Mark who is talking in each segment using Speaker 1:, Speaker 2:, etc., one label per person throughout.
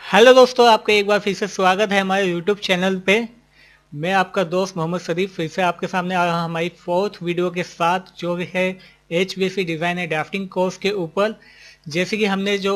Speaker 1: Hello दोस्तों, आपका एक बार फिर से स्वागत है हमारे यूट्यूब चैनल पे। मैं आपका दोस्त मोहम्मद शरीफ फिर से आपके सामने आ रहा हूं हमारी फोर्थ वीडियो के साथ, जो है HVAC design and drafting course के ऊपर। जैसे कि हमने जो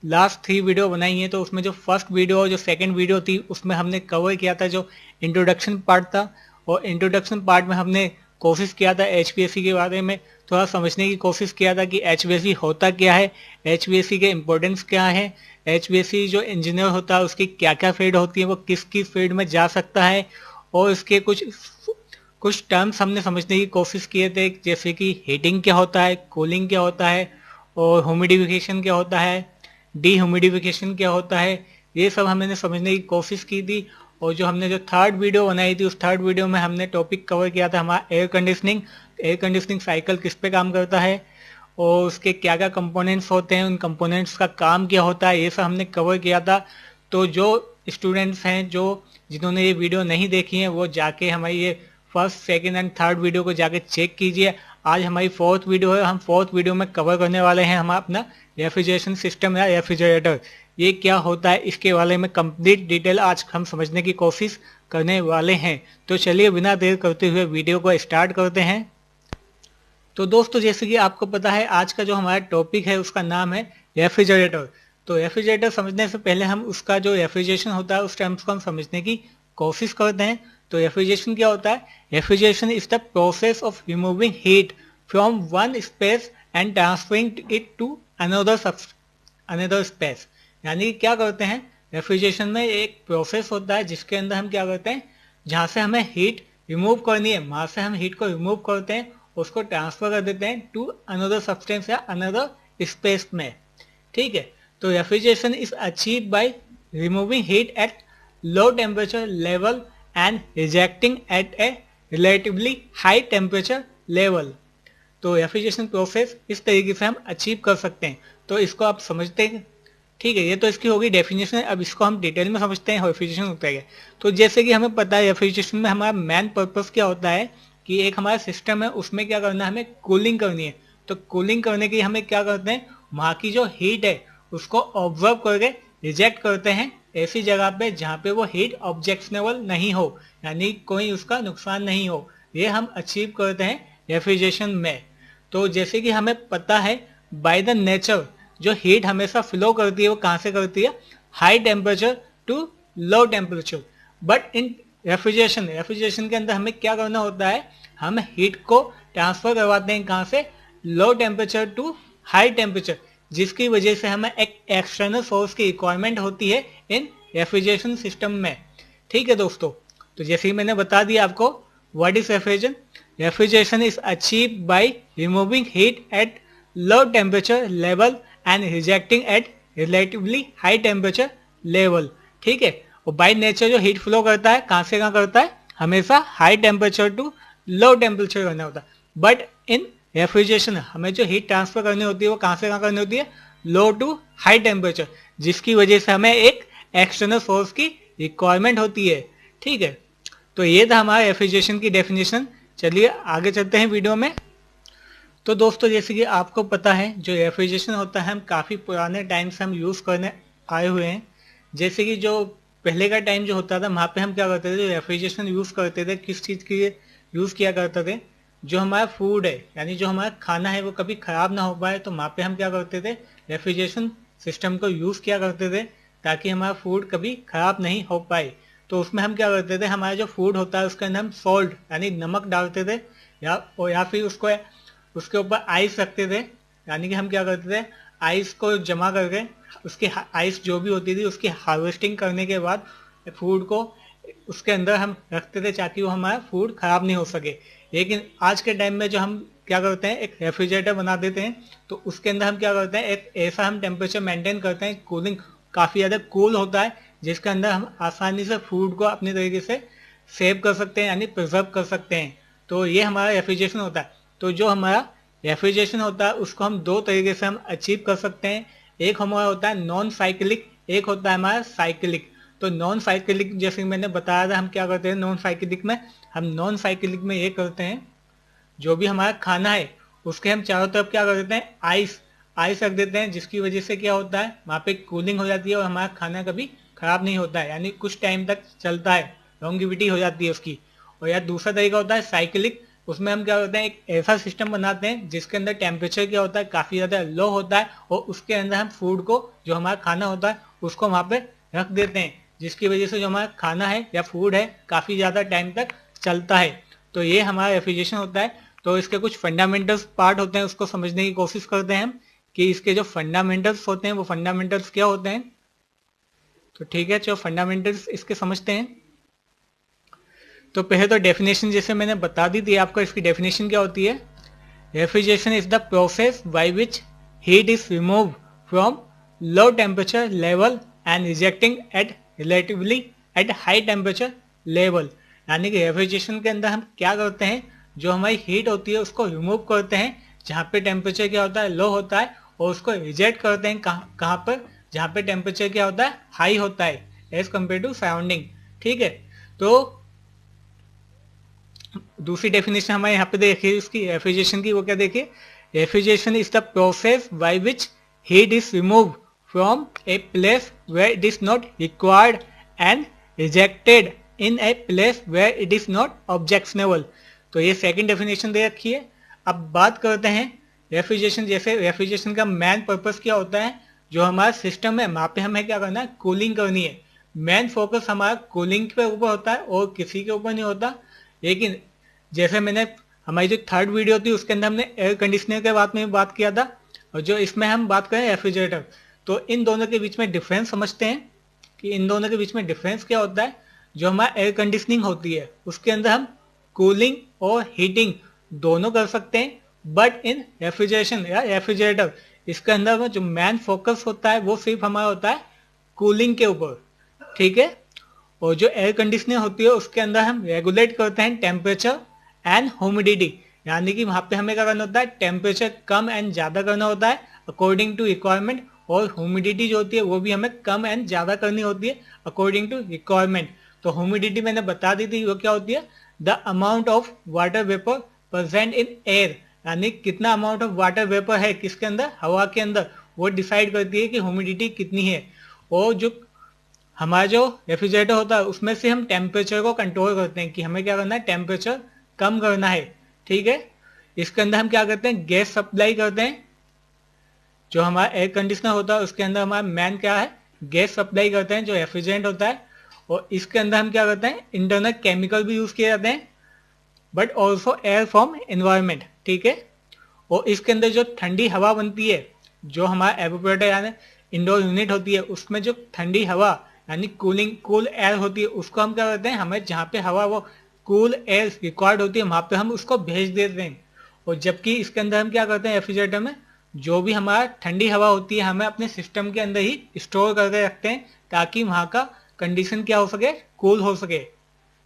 Speaker 1: लास्ट 3 वीडियो बनाई हैं, तो उसमें जो फर्स्ट वीडियो और जो सेकंड वीडियो थी उसमें हमने कवर किया था जो इंट्रोडक्शन पार्ट था। और इंट्रोडक्शन पार्ट में हमने कोशिश किया था HVAC के बारे में थोड़ा समझने की कोशिश किया था कि HVAC होता क्या है, HVAC के इम्पोर्टेंस क्या है, HVAC जो इंजीनियर होता है उसकी क्या क्या फील्ड होती है, वो किस किस फील्ड में जा सकता है। और इसके कुछ कुछ टर्म्स हमने समझने की कोशिश किए थे, जैसे कि हीटिंग क्या होता है, कूलिंग क्या होता है, और ह्यूमिडिफिकेशन क्या होता है, डीह्यूमिडिफिकेशन क्या होता है। ये सब हमने समझने की कोशिश की थी। और जो हमने जो थर्ड वीडियो बनाई थी, उस थर्ड वीडियो में हमने टॉपिक कवर किया था हमारा एयर कंडीशनिंग साइकिल किस पे काम करता है, और उसके क्या क्या कंपोनेंट्स होते हैं, उन कंपोनेंट्स का काम क्या होता है, ये सब हमने कवर किया था। तो जो स्टूडेंट्स हैं जो जिन्होंने ये वीडियो नहीं देखी है, वो जाके हमारी ये first second and third video को जाके चेक कीजिए। आज हमारी फोर्थ वीडियो है। हम फोर्थ वीडियो में कवर करने वाले हैं हम अपना रेफ्रिजरेशन सिस्टम या रेफ्रिजरेटर, ये क्या होता है, इसके बारे में कंप्लीट डिटेल आज हम समझने की कोशिश करने वाले हैं। तो चलिए बिना देर करते हुए वीडियो को स्टार्ट करते हैं। तो दोस्तों, जैसे कि आपको पता है, आज का जो हमारा टॉपिक है उसका नाम है रेफ्रिजरेटर। तो रेफ्रिजरेटर समझने से पहले हम उसका जो रेफ्रिजरेशन होता है उस टर्म्स को हम समझने की कोशिश करते हैं। तो रेफ्रिजरेशन क्या होता है? Refrigeration is the process of removing heat from one space and transferring it to another space. यानी कि क्या करते हैं, रेफ्रिजरेशन में एक प्रोसेस होता है जिसके अंदर हम क्या करते हैं, जहाँ से हमें हीट रिमूव करनी है वहां से हम हीट को रिमूव करते हैं, उसको ट्रांसफर कर देते हैं टू अनदर सब्सटेंस या अनदर स्पेस में। ठीक है। तो refrigeration is achieve by removing heat at low temperature level and rejecting at a relatively high temperature level. तो रेफ्रिजरेशन प्रोसेस इस तरीके से हम अचीव कर सकते हैं। तो इसको आप समझते हैं। ठीक है, ये तो इसकी होगी डेफिनेशन। अब इसको हम डिटेल में समझते हैं रेफ्रिजरेशन होता है क्या। तो जैसे कि हमें पता है रेफ्रिजरेशन में हमारा मेन पर्पस क्या होता है कि एक हमारा सिस्टम है, उसमें क्या करना है, हमें कूलिंग करनी है। तो कूलिंग करने के लिए हमें क्या करते हैं, वहाँ की जो हीट है उसको ऑब्जर्व करके रिजेक्ट करते हैं ऐसी जगह पे जहाँ पे वो हीट ऑब्जेक्शनेबल नहीं हो, यानी कोई उसका नुकसान नहीं हो। ये हम अचीव करते हैं रेफ्रिजरेशन में। तो जैसे कि हमें पता है बाय द नेचर जो हीट हमेशा फ्लो करती है वो कहाँ से करती है, high temperature to low temperature. But in refrigeration के अंदर हमें क्या करना होता है, हम हीट को ट्रांसफर करवाते हैं कहाँ से, low temperature to high temperature, जिसकी वजह से हमें एक एक्सटर्नल सोर्स की रिक्वायरमेंट होती है इन रेफ्रिजरेशन सिस्टम में। ठीक है दोस्तों, तो जैसे ही मैंने बता दिया आपको what is refrigeration. Refrigeration is achieve by removing heat at low temperature level and rejecting at relatively high temperature level. ठीक है। और बाय नेचर जो हीट फ्लो करता है कहाँ से कहाँ करता है, हमेशा high temperature to low temperature करना होता है। बट इन रेफ्रिजरेशन हमें जो हीट ट्रांसफर करनी होती है वो कहाँ से कहाँ करनी होती है, लो टू हाई टेम्परेचर, जिसकी वजह से हमें एक एक्सटर्नल सोर्स की रिक्वायरमेंट होती है। ठीक है। तो ये था हमारा रेफ्रिजरेशन की डेफिनेशन। चलिए आगे चलते हैं वीडियो में। तो दोस्तों, जैसे कि आपको पता है जो रेफ्रिजरेशन होता है हम काफ़ी पुराने टाइम से हम यूज़ करने आए हुए हैं। जैसे कि जो पहले का टाइम जो होता था वहाँ पे हम क्या करते थे, रेफ्रिजरेशन यूज़ करते थे किस चीज़ के लिए यूज़ किया करते थे, जो हमारा फूड है यानी जो हमारा खाना है वो कभी ख़राब ना हो पाए, तो वहाँ पे हम क्या करते थे, रेफ्रिजरेशन सिस्टम को यूज़ किया करते थे ताकि हमारा फूड कभी ख़राब नहीं हो पाए। तो उसमें हम क्या करते थे, हमारा जो फूड होता है उसके अंदर हम सॉल्ट यानी नमक डालते थे, या फिर उसके ऊपर आइस रखते थे। यानी कि हम क्या करते थे, आइस को जमा करके उसकी आइस जो भी होती थी उसकी हार्वेस्टिंग करने के बाद फूड को उसके अंदर हम रखते थे ताकि वो हमारा फूड खराब नहीं हो सके। लेकिन आज के टाइम में जो हम क्या करते हैं, एक रेफ्रिजरेटर बना देते हैं, तो उसके अंदर हम क्या करते हैं, एक ऐसा हम टेम्परेचर मेंटेन करते हैं, कूलिंग काफ़ी ज़्यादा कूल होता है, जिसके अंदर हम आसानी से फूड को अपने तरीके से सेव कर सकते हैं यानी प्रिजर्व कर सकते हैं। तो ये हमारा रेफ्रिजरेशन होता है। तो जो हमारा रेफ्रिजरेशन होता है उसको हम दो तरीके से हम अचीव कर सकते हैं। एक हमारा होता है नॉन साइक्लिक, एक होता है हमारा साइक्लिक। तो नॉन साइक्लिक जैसे मैंने बताया था, हम क्या करते हैं नॉन साइक्लिक में, हम नॉन साइक्लिक में ये करते हैं, जो भी हमारा खाना है उसके हम चारों तरफ क्या कर देते हैं, आइस आइस रख देते हैं, जिसकी वजह से क्या होता है वहाँ पे कूलिंग हो जाती है और हमारा खाना कभी खराब नहीं होता है, यानी कुछ टाइम तक चलता है, लॉन्गिविटी हो जाती है उसकी। और या दूसरा तरीका होता है साइक्लिक, उसमें हम क्या करते हैं एक ऐसा सिस्टम बनाते हैं जिसके अंदर टेम्परेचर क्या होता है काफ़ी ज़्यादा लो होता है और उसके अंदर हम फूड को, जो हमारा खाना होता है उसको वहाँ पे रख देते हैं, जिसकी वजह से जो हमारा खाना है या फूड है काफ़ी ज़्यादा टाइम तक चलता है। तो ये हमारा रेफ्रिजरेशन होता है। तो इसके कुछ फंडामेंटल्स पार्ट होते हैं, उसको समझने की कोशिश करते हैं हम कि इसके जो फंडामेंटल्स होते हैं वो फंडामेंटल्स क्या होते हैं। तो ठीक है, जो फंडामेंटल्स इसके समझते हैं। तो पहले तो डेफिनेशन जैसे मैंने बता दी थी आपको, इसकी डेफिनेशन क्या होती है। Refrigeration is the process by which heat is remove from low temperature level and rejecting at relatively at high temperature level. यानी कि रेफ्रिजरेशन के अंदर हम क्या करते हैं, जो हमारी हीट होती है उसको रिमूव करते हैं जहाँ पे टेम्परेचर क्या होता है लो होता है, और उसको रिजेक्ट करते हैं कहाँ पर, जहाँ पे टेम्परेचर क्या होता है हाई होता है एज कम्पेयर टू सराउंडिंग। ठीक है, तो दूसरी डेफिनेशन हमारे यहाँ पे देखिए इसकी रेफ्रिजरेशन की, वो क्या देखिए, refrigeration is the process by which heat is remove from a place where it is not required and rejected in a place where it is not objectionable. तो ये सेकंड डेफिनेशन दे रखी है। अब बात करते हैं रेफ्रिजरेशन। जैसे रेफ्रिजरेशन का मेन पर्पस क्या होता है, जो हमारा सिस्टम है वहाँ पे हमें क्या करना है, कूलिंग करनी है। मेन फोकस हमारा कूलिंग पे ऊपर होता है और किसी के ऊपर नहीं होता। लेकिन जैसे मैंने हमारी जो थर्ड वीडियो थी उसके अंदर हमने एयर कंडीशनर के बारे में बात किया था, और जो इसमें हम बात करें रेफ्रिजरेटर, तो इन दोनों के बीच में डिफरेंस समझते हैं कि इन दोनों के बीच में डिफरेंस क्या होता है। जो हमारा एयर कंडीशनिंग होती है उसके अंदर हम कूलिंग और हीटिंग दोनों कर सकते हैं, बट इन रेफ्रिजरेशन या रेफ्रिजरेटर इसके अंदर में जो मेन फोकस होता है वो सिर्फ हमारा होता है कूलिंग के ऊपर। ठीक है, और जो एयर कंडीशनर होती है उसके अंदर हम रेगुलेट करते हैं टेम्परेचर एंड ह्यूमिडिटी, यानी कि वहां पे हमें क्या करना होता है, टेम्परेचर कम एंड ज़्यादा करना होता है अकॉर्डिंग टू रिक्वायरमेंट, और ह्यूमिडिटी जो होती है वो भी हमें कम एंड ज़्यादा करनी होती है अकॉर्डिंग टू रिक्वायरमेंट। तो ह्यूमिडिटी मैंने बता दी थी, वो क्या होती है, the amount of water vapour present in air, यानी कितना अमाउंट ऑफ वाटर वेपर है किसके अंदर, हवा के अंदर, वो डिसाइड करती है कि ह्यूमिडिटी कितनी है। और जो हमारा जो रेफ्रिजरेटर होता है उसमें से हम टेम्परेचर को कंट्रोल करते हैं कि हमें क्या करना है, टेम्परेचर कम करना है। ठीक है, इसके अंदर हम क्या करते हैं, गैस सप्लाई करते हैं। जो हमारा एयर कंडीशनर होता है उसके अंदर हमारा मैन क्या है, गैस सप्लाई करते हैं जो रेफ्रिजरेंट होता है। और इसके अंदर हम क्या करते हैं, इंटरनल केमिकल भी यूज किए जाते हैं, but also air from environment. ठीक है, और इसके अंदर जो ठंडी हवा बनती है, जो हमारा एवापोरेटर यानी इंडोर यूनिट होती है, उसमें जो ठंडी हवा यानी कूल एयर होती है उसको हम क्या करते हैं, हमें जहाँ पे हवा वो कूल एयर रिक्वायर्ड होती है वहां पे हम उसको भेज देते हैं। और जबकि इसके अंदर हम क्या करते हैं, रेफ्रिजरेटर में जो भी हमारा ठंडी हवा होती है हमें अपने सिस्टम के अंदर ही स्टोर करके रखते हैं ताकि वहां का कंडीशन क्या हो सके, कूल हो सके।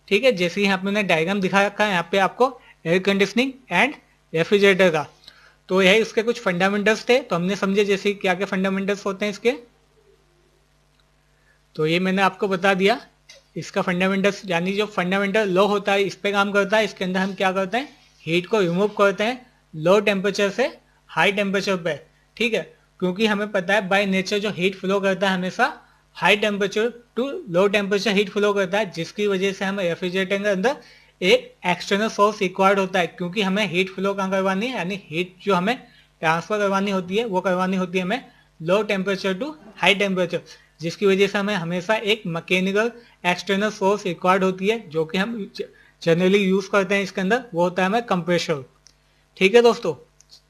Speaker 1: ठीक है, जैसे यहाँ पे मैंने डायग्राम दिखा रखा है यहाँ पे आपको एयर कंडीशनिंग एंड रेफ्रिजरेटर का। तो यही उसके कुछ फंडामेंटल्स थे, तो हमने समझे जैसे क्या क्या फंडामेंटल्स होते हैं इसके। तो ये मैंने आपको बता दिया इसका फंडामेंटल्स, यानी जो फंडामेंटल लॉ होता है इस पे काम करता है। इसके अंदर हम क्या करते हैं, हीट को रिमूव करते हैं लो टेम्परेचर से हाई टेम्परेचर पे। ठीक है, क्योंकि हमें पता है बाय नेचर जो हीट फ्लो करता है हमेशा high temperature to low temperature heat flow करता है, जिसकी वजह से हमें रेफ्रिजरेटर के अंदर एक एक्सटर्नल सोर्स रिक्वायर्ड होता है, क्योंकि हमें हीट फ्लो कहाँ करवानी है, यानी हीट जो हमें ट्रांसफर करवानी होती है वो करवानी होती है हमें low temperature to high temperature, जिसकी वजह से हमें हमेशा एक मैकेनिकल एक्सटर्नल सोर्स रिक्वायर्ड होती है जो कि हम जनरली यूज करते हैं इसके अंदर, वो होता है हमें कंप्रेसर। ठीक है दोस्तों,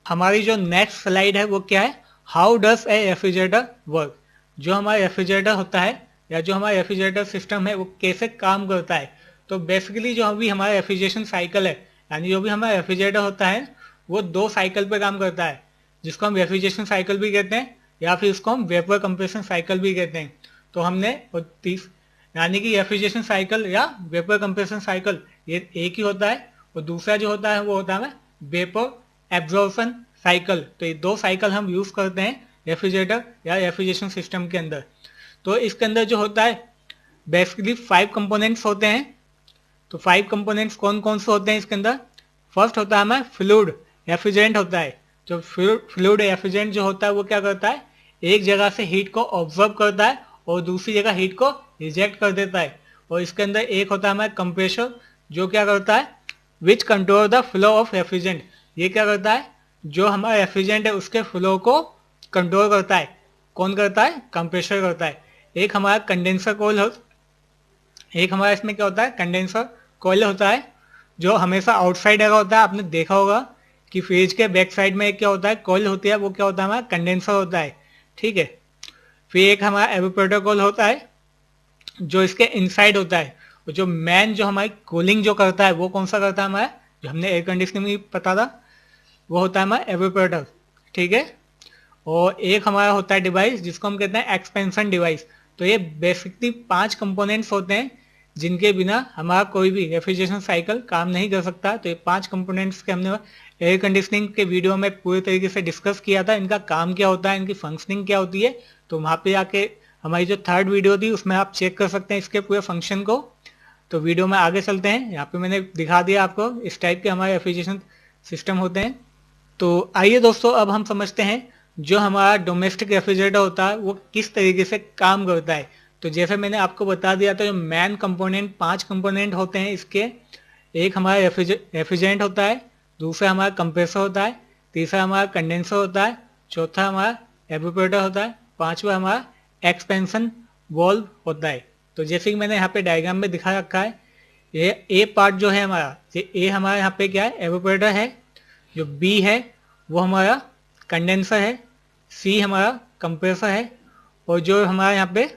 Speaker 1: हमारी जो नेक्स्ट स्लाइड है वो क्या है, how does a refrigerator work. जो हमारा रेफ्रिजरेटर होता है या जो हमारा रेफ्रिजरेटर सिस्टम है वो कैसे काम करता है। तो बेसिकली जो अभी हमारा रेफ्रिजरेशन साइकिल है, यानी जो भी हमारा रेफ्रिजरेटर होता है वो दो साइकिल पे काम करता है, जिसको हम रेफ्रिजरेशन साइकिल भी कहते हैं या फिर उसको हम वेपर कंप्रेशन साइकिल भी कहते हैं। तो हमने यानी कि रेफ्रिजरेशन साइकिल या वेपर कंप्रेशन साइकिल ये एक ही होता है, और दूसरा जो होता है वो होता है वेपर एब्जॉर्प्शन साइकिल। तो ये दो साइकिल हम यूज करते हैं रेफ्रिजरेटर या रेफ्रिजरेशन सिस्टम के अंदर। तो इसके अंदर जो होता है बेसिकली 5 कंपोनेंट्स होते हैं। तो 5 कंपोनेंट्स कौन कौन से होते हैं इसके अंदर, फर्स्ट होता है हमारा फ्लूइड रेफ्रिजरेंट होता है, जो फ्लूइड रेफ्रिजरेंट जो होता है वो क्या करता है, एक जगह से हीट को ऑब्जर्व करता है और दूसरी जगह हीट को रिजेक्ट कर देता है। और इसके अंदर एक होता है हमारा कंप्रेसर, जो क्या करता है, which control the flow of refrigerant. ये क्या करता है, जो हमारा रेफ्रिजरेंट है उसके फ्लो को कंट्रोल करता है। कौन करता है, कंप्रेसर करता है। एक हमारा कंडेंसर कॉइल एक हमारा इसमें क्या होता है, कंडेंसर कॉइल होता है, जो हमेशा आउटसाइड का होता है। आपने देखा होगा कि फ्रिज के बैक साइड में एक क्या होता है, कॉइल होती है, वो क्या होता है, हमारा कंडेंसर होता है। ठीक है। फिर एक हमारा एवापोरेटर कॉइल होता है, जो इसके इनसाइड होता है। और जो मैन जो हमारी कूलिंग जो करता है वो कौन सा करता है हमारा, जो हमने एयर कंडीशनिंग में पता था, वो होता है हमारा एवापोरेटर। ठीक है। और एक हमारा होता है डिवाइस जिसको हम कहते हैं एक्सपेंशन डिवाइस। तो ये बेसिकली 5 कंपोनेंट्स होते हैं जिनके बिना हमारा कोई भी रेफ्रिजरेशन साइकिल काम नहीं कर सकता। तो ये 5 कंपोनेंट्स के हमने एयर कंडीशनिंग के वीडियो में पूरे तरीके से डिस्कस किया था, इनका काम क्या होता है, इनकी फंक्शनिंग क्या होती है। तो वहाँ पे आके हमारी जो 3rd वीडियो थी उसमें आप चेक कर सकते हैं इसके पूरे फंक्शन को। तो वीडियो में आगे चलते हैं। यहाँ पे मैंने दिखा दिया आपको इस टाइप के हमारे रेफ्रिजरेशन सिस्टम होते हैं। तो आइए दोस्तों, अब हम समझते हैं जो हमारा डोमेस्टिक रेफ्रिजरेटर होता है वो किस तरीके से काम करता है। तो जैसे मैंने आपको बता दिया था, जो मेन कंपोनेंट 5 कंपोनेंट होते हैं इसके। एक हमारा रेफ्रिजरेंट होता है, दूसरा हमारा कंप्रेसर होता है, तीसरा हमारा कंडेंसर होता है, चौथा हमारा एवापोरेटर होता है, पांचवा हमारा एक्सपेंशन वाल्व होता है। तो जैसे कि मैंने यहाँ पे डायग्राम में दिखा रखा है, ये ए पार्ट जो है हमारा, ये ए हमारा यहाँ पे क्या है, एवापोरेटर है। जो बी है वो हमारा कंडेंसर है, सी हमारा कंप्रेसर है, और जो हमारा यहाँ पे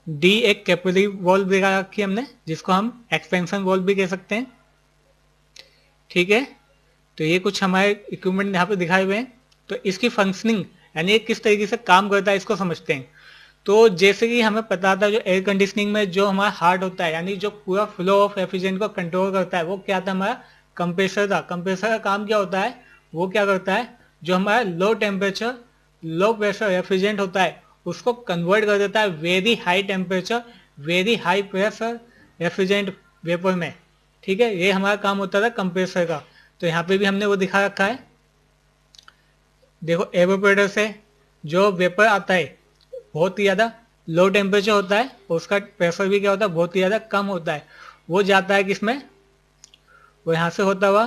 Speaker 1: डी एक कैपिलरी वॉल्व दिखा रखी है हमने, जिसको हम एक्सपेंशन वॉल्व भी कह सकते हैं। ठीक है। तो ये कुछ हमारे इक्विपमेंट यहाँ पे दिखाए हुए हैं। तो इसकी फंक्शनिंग यानी किस तरीके से काम करता है इसको समझते हैं। तो जैसे कि हमें पता था, जो एयर कंडीशनिंग में जो हमारा हार्ट होता है, यानी जो पूरा फ्लो ऑफ रेफ्रिजरेंट को कंट्रोल करता है, वो क्या था, हमारा कंप्रेसर था। कंप्रेसर का काम क्या होता है, वो क्या करता है, जो हमारा low temperature low pressure refrigerant होता है उसको कन्वर्ट कर देता है very high temperature vary high pressure refrigerant vapour में। ठीक है। ये हमारा काम होता था कंप्रेसर का। तो यहाँ पे भी हमने वो दिखा रखा है। देखो, एवापोरेटर से जो वेपर आता है बहुत ही ज़्यादा लो टेम्परेचर होता है और उसका प्रेशर भी क्या होता है, बहुत ही ज़्यादा कम होता है। वो जाता है किसमें, वो यहाँ से होता हुआ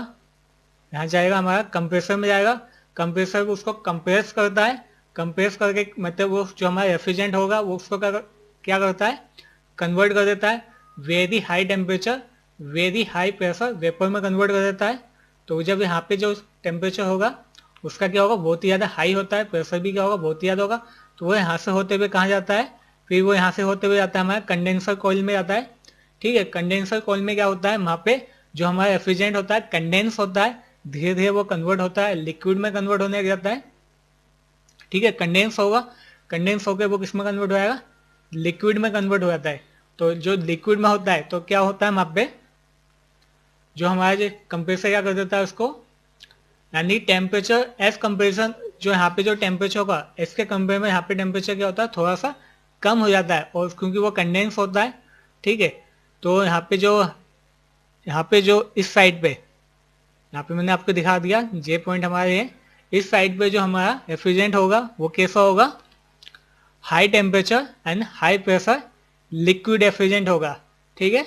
Speaker 1: यहाँ जाएगा, हमारा कंप्रेसर में जाएगा। कंप्रेसर उसको कंप्रेस करता है, कंप्रेस करके मतलब वो जो हमारा रेफ्रिजरेंट होगा वो उसको क्या करता है, कन्वर्ट कर देता है very high temperature vary high pressure vapour में कन्वर्ट कर देता है। तो जब यहाँ पे जो टेम्परेचर होगा उसका क्या होगा, बहुत ही ज़्यादा हाई होता है, प्रेशर भी क्या होगा, बहुत ही ज़्यादा होगा। तो वो यहाँ से होते हुए कहाँ जाता है, फिर वो यहाँ से होते हुए जाता है हमारा कंडेंसर कॉइल में जाता है। ठीक है। कंडेंसर कॉइल में क्या होता है, वहाँ पे जो हमारा रेफ्रिजरेंट होता है कंडेंस होता है, धीरे धीरे वो कन्वर्ट होता है, लिक्विड में कन्वर्ट होने लग जाता है। ठीक है। कंडेंस होगा, कंडेंस होकर वो किस में कन्वर्ट हो जाएगा, लिक्विड में कन्वर्ट हो जाता है। तो जो लिक्विड में होता है तो क्या होता है, वहाँ पे जो हमारा जो कंप्रेसर क्या कर देता है उसको, यानी टेम्परेचर एज कंपेरिजन, जो यहाँ पे जो टेम्परेचर होगा इसके कंपेयर में यहाँ पे टेम्परेचर क्या होता है, थोड़ा सा कम हो जाता है, और क्योंकि वो कंडेंस होता है। ठीक है। तो यहाँ पे जो इस साइड पे, यहाँ पे मैंने आपको दिखा दिया जे पॉइंट हमारे है, इस साइड पे जो हमारा रेफ्रिजरेंट होगा वो कैसा होगा, high temperature and high pressure liquid refrigerant होगा। ठीक है।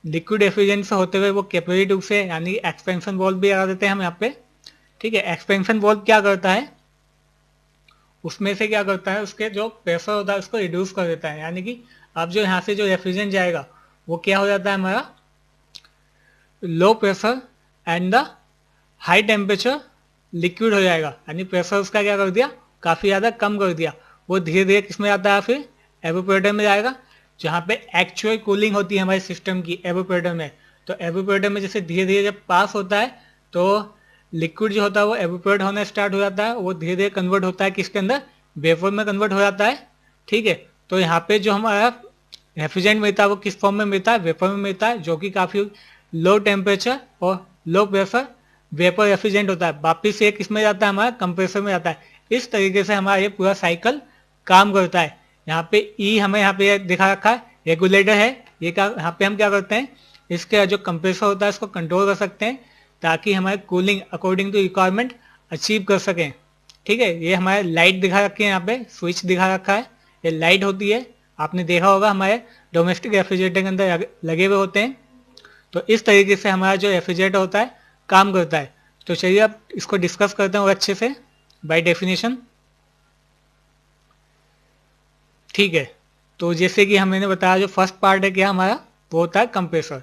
Speaker 1: लिक्विड रेफ्रिजरेंट से होते हुए वो कैपिलरी ट्यूब से, यानी एक्सपेंशन वॉल्व भी लगा देते हैं हम यहाँ पे। ठीक है। एक्सपेंशन वॉल्व क्या करता है, उसमें से क्या करता है, उसके जो प्रेशर होता है उसको रिड्यूस कर देता है। यानी कि अब जो यहाँ से जो रेफ्रिजरेंट जाएगा वो क्या हो जाता है, हमारा low pressure and the high temperature liquid हो जाएगा। यानी प्रेशर उसका क्या कर दिया, काफ़ी ज़्यादा कम कर दिया। वो धीरे धीरे किस में जाता है, फिर एवापोरेटर में जाएगा, जहाँ पे एक्चुअल कूलिंग होती है हमारे सिस्टम की एवापोरेटर में। तो एवापोरेटर में जैसे धीरे धीरे जब पास होता है तो लिक्विड जो होता है वो एवापोरेट होना स्टार्ट हो जाता है, वो धीरे धीरे कन्वर्ट होता है किसके अंदर, वेपर में कन्वर्ट हो जाता है। ठीक है। तो यहाँ पे जो हमारा रेफ्रिजरेंट मिलता है वो किस फॉर्म में मिलता है, वेपर में मिलता है, जो कि काफ़ी लो टेम्परेचर और लो प्रेशर वेपर रेफ्रिजरेंट होता है। वापिस ये किस में जाता है, हमारा कंप्रेसर में जाता है। इस तरीके से हमारा ये पूरा साइकिल काम करता है। यहाँ पे ई हमें यहाँ पे दिखा रखा है, रेगुलेटर है। ये क्या, यहाँ पे हम क्या करते हैं, इसके जो कंप्रेसर होता है इसको कंट्रोल कर सकते हैं ताकि हमारे cooling according to requirement achieve कर सकें। ठीक है, ये हमारे लाइट दिखा रखे हैं, यहाँ पे स्विच दिखा रखा है, ये लाइट होती है, आपने देखा होगा हमारे डोमेस्टिक रेफ्रिजरेटर के अंदर लगे हुए होते हैं। तो इस तरीके से हमारा जो रेफ्रिजरेटर होता है काम करता है। तो चलिए अब इसको डिस्कस करते हैं और अच्छे से बाय डेफिनेशन। ठीक है, तो जैसे कि हमने बताया जो फर्स्ट पार्ट है क्या हमारा, वो होता है कंप्रेसर।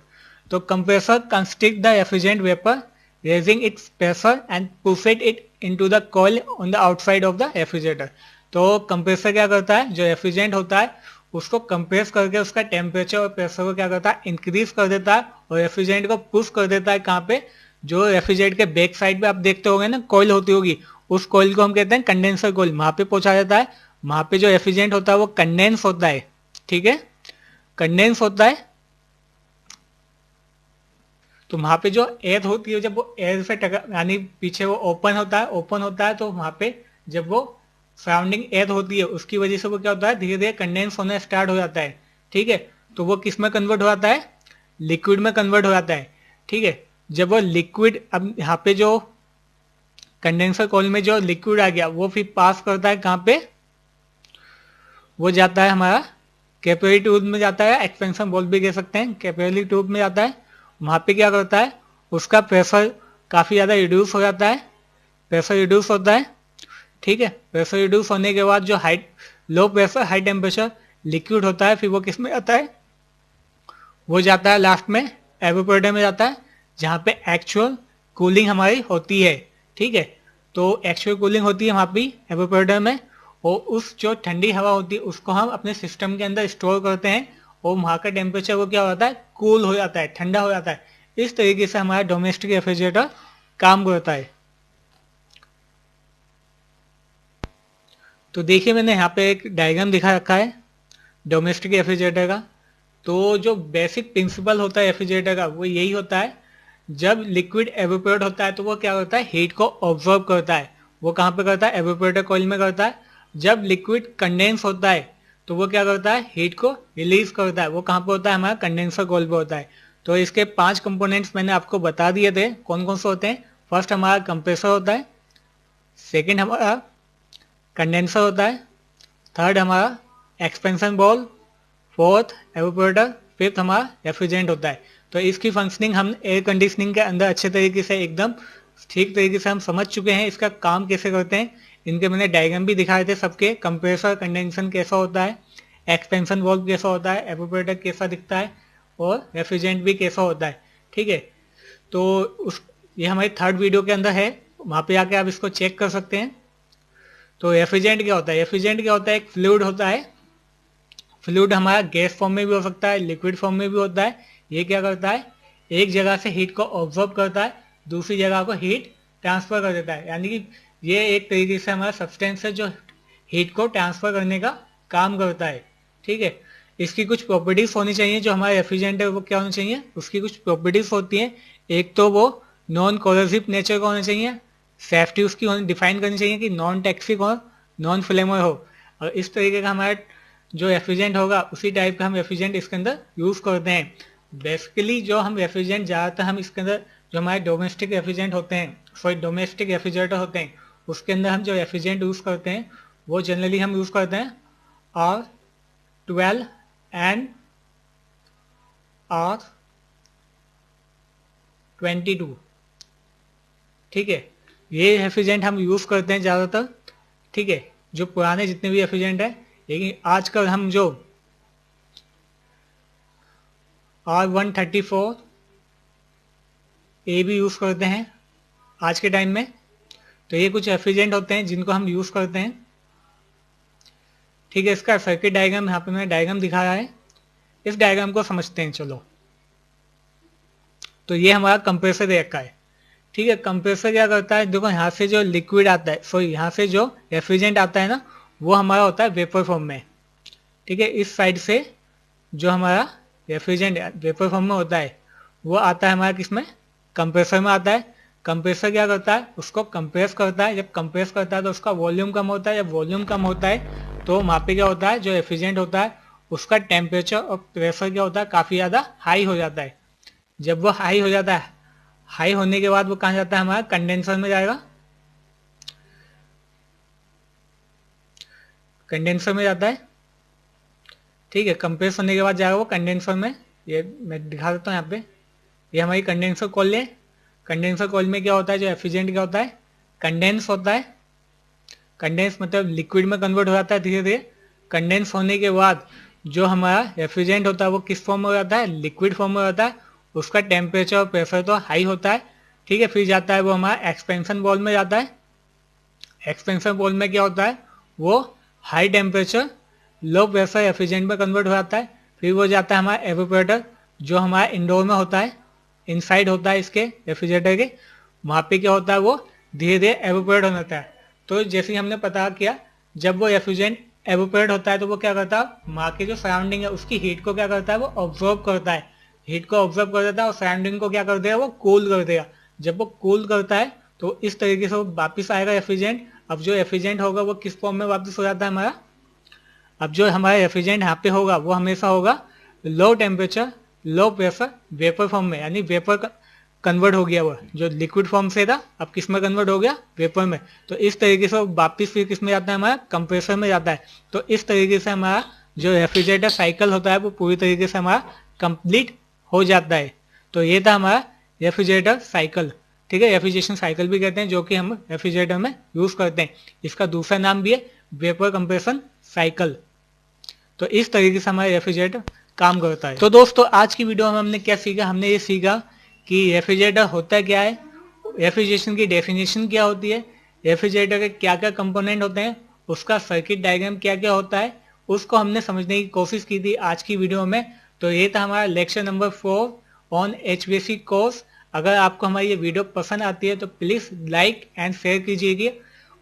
Speaker 1: तो compressor constrict the refrigerant vapour raising its pressure and pushed it into the coil on the outside of the refrigerator. तो कंप्रेसर क्या करता है, जो रेफ्रिजरेंट होता है उसको कंप्रेस करके उसका टेम्परेचर और प्रेशर को क्या करता है, इंक्रीज कर देता है और रेफ्रिजरेंट को पुश कर देता है। कहाँ पे, जो रेफ्रिजरेटर के बैक साइड पे आप देखते होंगे ना कॉइल होती होगी, उस कॉइल को हम कहते हैं कंडेंसर कॉइल, वहां पे पहुंचा देता है। वहां पे जो रेफ्रिजरेंट होता है वो कंडेंस होता है। ठीक है, कंडेंस होता है। तो वहां पे जो एयर होती है, जब वो एयर से टकरा, यानी पीछे वो ओपन होता है तो वहां पे जब वो सराउंडिंग एयर होती है उसकी वजह से वो क्या होता है, धीरे धीरे कंडेंस होना स्टार्ट हो जाता है। ठीक है, तो वो किस में कन्वर्ट हो जाता है, लिक्विड में कन्वर्ट हो जाता है। ठीक है, जब वो लिक्विड, अब यहाँ पे जो कंडेंसर कॉइल में जो लिक्विड आ गया वो फिर पास करता है कहाँ पे, वो जाता है हमारा कैपिलरी ट्यूब में जाता है, एक्सपेंशन वॉल्व भी कह सकते हैं, कैपिलरी ट्यूब में जाता है। वहां पे क्या करता है, उसका प्रेशर काफी ज्यादा रिड्यूस हो जाता है, प्रेशर रिड्यूस होता है। ठीक है, प्रेशर रिड्यूस होने के बाद जो high low pressure high temperature liquid होता है, फिर वो किस में आता है, वो जाता है लास्ट में एवापोरेटर में जाता है, जहाँ पे एक्चुअल कूलिंग हमारी होती है। ठीक है, तो एक्चुअल कूलिंग होती है वहाँ पे एवापोरेटर में, और उस जो ठंडी हवा होती है उसको हम अपने सिस्टम के अंदर स्टोर करते हैं और वहाँ का टेम्परेचर वो क्या होता है, कूल हो जाता है, ठंडा हो जाता है। इस तरीके से हमारा डोमेस्टिक रेफ्रिजरेटर काम करता है। तो देखिए मैंने यहाँ पे एक डायग्राम दिखा रखा है डोमेस्टिक रेफ्रिजरेटर का। तो जो बेसिक प्रिंसिपल होता है रेफ्रिजरेटर का वो यही होता है, जब लिक्विड एवेपोरेट होता है तो वो क्या करता है, हीट को ऑब्जॉर्व करता है। वो कहाँ पे करता है, एवेपोरेटर कॉइल में करता है। जब लिक्विड कंडेंस होता है तो वो क्या करता है, हीट को रिलीज करता है। वो कहाँ पे होता है, हमारा कंडेंसर कॉइल पे होता है। तो इसके 5 कंपोनेंट्स मैंने आपको बता दिए थे कौन कौन से होते हैं। फर्स्ट हमारा कंप्रेसर होता है, सेकेंड हमारा कंडेंसर होता है, थर्ड हमारा expansion ball, fourth evaporator, fifth हमारा रेफ्रिजरेंट होता है। तो इसकी फंक्शनिंग हम एयर कंडीशनिंग के अंदर अच्छे तरीके से एकदम ठीक तरीके से हम समझ चुके हैं, इसका काम कैसे करते हैं। इनके मैंने डायग्राम भी दिखाए थे सबके, कंप्रेसर कंडेंसन कैसा होता है, एक्सपेंशन वॉल्व कैसा होता है, एवापोरेटर कैसा दिखता है और रेफ्रिजरेंट भी कैसा होता है। ठीक है, तो उस ये हमारी थर्ड वीडियो के अंदर है, वहाँ पे आके आप इसको चेक कर सकते हैं। तो रेफ्रिजरेंट क्या होता है, रेफ्रिजरेंट क्या होता है, एक फ्लूइड होता है। फ्लूइड हमारा गैस फॉर्म में भी हो सकता है, लिक्विड फॉर्म में भी होता है। ये क्या करता है, एक जगह से हीट को ऑब्जॉर्व करता है, दूसरी जगह को हीट ट्रांसफर कर देता है। यानी कि ये एक तरीके से हमारा सब्सटेंस है जो हीट को ट्रांसफर करने का काम करता है। ठीक है, इसकी कुछ प्रॉपर्टीज होनी चाहिए, जो हमारा रेफ्रिजरेंट है वो क्या होनी चाहिए, उसकी कुछ प्रॉपर्टीज होती हैं। एक तो वो नॉन कोरोसिव नेचर का होना चाहिए, सेफ्टी उसकी डिफाइन करनी चाहिए कि नॉन टॉक्सिक और नॉन फ्लेमर हो। और इस तरीके का हमारा जो रेफ्रिजरेंट होगा उसी टाइप का हम रेफ्रिजरेंट इसके अंदर यूज करते हैं। बेसिकली जो हम रेफ्रिजरेंट ज़्यादातर हम इसके अंदर जो हमारे डोमेस्टिक रेफ्रिजरेंट होते हैं, सॉरी डोमेस्टिक रेफ्रिजरेटर होते हैं, उसके अंदर हम जो रेफ्रिजरेंट यूज करते हैं वो जनरली हम यूज करते हैं R12 एंड R22। ठीक है, ये रेफ्रिजरेंट हम यूज करते हैं ज़्यादातर। ठीक है, जो पुराने जितने भी रेफ्रिजरेंट है, लेकिन आजकल हम जो R134 ए भी यूज़ करते हैं आज के टाइम में। तो ये कुछ रेफ्रिजरेंट होते हैं जिनको हम यूज़ करते हैं। ठीक है, इसका सर्किट डायग्राम यहाँ पे मैंने डायग्राम दिखाया है, इस डायग्राम को समझते हैं चलो। तो ये हमारा कंप्रेसर रखा है। ठीक है, कंप्रेसर क्या करता है, देखो यहाँ से जो लिक्विड आता है, सॉरी यहाँ से जो रेफ्रिजरेंट आता है ना, वो हमारा होता है वेपर फॉर्म में। ठीक है, इस साइड से जो हमारा रेफ्रिजरेंट वेपर फॉर्म में होता है वो आता है हमारा किसमें, कंप्रेसर में आता है। कंप्रेसर क्या करता है, उसको कंप्रेस करता है। जब कंप्रेस करता है तो उसका वॉल्यूम कम होता है। जब वॉल्यूम कम होता है तो वहाँ पे क्या होता है, जो रेफ्रिजरेंट होता है उसका टेम्परेचर और प्रेशर क्या होता है, काफ़ी ज़्यादा हाई हो जाता है। जब वो हाई हो जाता है, हाई होने के बाद वो कहाँ जाता है, हमारा कंडेंसर में जाएगा। कंडेंसर में जाता है, ठीक है। कंप्रेस होने के बाद जाएगा वो कंडेंसर में। ये मैं दिखा देता हूँ यहाँ पे, ये हमारी कंडेंसर कॉइल है। कंडेंसर कॉइल में क्या होता है, जो एफिशिएंट क्या होता है, कंडेंस होता है। कंडेंस मतलब लिक्विड में कन्वर्ट हो जाता है धीरे धीरे। कंडेंस होने के बाद जो हमारा रेफ्रिजरेंट होता है वो किस फॉर्म में हो जाता है, लिक्विड फॉर्म में होता है। उसका टेम्परेचर और प्रेशर तो हाई होता है, ठीक है। फिर जाता है वो हमारा एक्सपेंशन बॉल में जाता है। एक्सपेंशन बॉल में क्या होता है, वो high temperature low pressure refrigerant में कन्वर्ट हो जाता है। फिर वो जाता है हमारा एवोपरेटर, जो हमारा इंडोर में होता है, इनसाइड होता है इसके रेफ्रिजरेटर के। वहाँ पे क्या होता है, वो धीरे धीरे एवोपरेट हो जाता है। तो जैसे ही हमने पता किया, जब वो रेफ्रिजरेंट एवोपरेट होता है तो वो क्या करता है, वहाँ की जो सराउंडिंग है उसकी हीट को क्या करता है, वो ऑब्जॉर्व करता है। हीट को ऑब्जर्व कर देता है और सराउंडिंग को क्या कर देगा, वो कूल कर देगा। जब वो कूल करता है तो इस तरीके से वो वापिस आएगा रेफ्रिजरेंट। अब जो रेफ्रिजरेंट होगा वो किस फॉर्म में वापस हो जाता है हमारा, अब जो हमारा रेफ्रिजरेंट यहाँ पे होगा वो हमेशा होगा low temperature low pressure vapour form में, यानी वेपर कन्वर्ट हो गया। वो जो लिक्विड फॉर्म से था अब किस में कन्वर्ट हो गया, वेपर में। तो इस तरीके से वापिस फिर किस में जाता है, हमारा कंप्रेसर में जाता है। तो इस तरीके से हमारा जो रेफ्रिजरेटर साइकिल होता है वो पूरी तरीके से हमारा कंप्लीट हो जाता है। तो ये था हमारा रेफ्रिजरेटर साइकिल, ठीक है। रेफ्रिजरेशन साइकिल भी कहते हैं, जो कि हम रेफ्रिजरेटर में यूज करते हैं। इसका दूसरा नाम भी है वेपर कंप्रेशन साइकिल। तो इस तरीके से हमारा रेफ्रिजरेटर काम करता है। तो दोस्तों आज की वीडियो में हमने क्या सीखा, हमने ये सीखा कि रेफ्रिजरेटर होता क्या है, रेफ्रिजरेशन की डेफिनेशन क्या होती है, रेफ्रिजरेटर के क्या क्या कंपोनेंट होते हैं, उसका सर्किट डायग्राम क्या क्या होता है, उसको हमने समझने की कोशिश की थी आज की वीडियो में। तो ये था हमारा lecture number 4 on HVAC course. अगर आपको हमारी ये वीडियो पसंद आती है तो प्लीज़ लाइक एंड शेयर कीजिएगा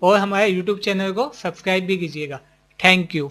Speaker 1: और हमारे यूट्यूब चैनल को सब्सक्राइब भी कीजिएगा। Thank you.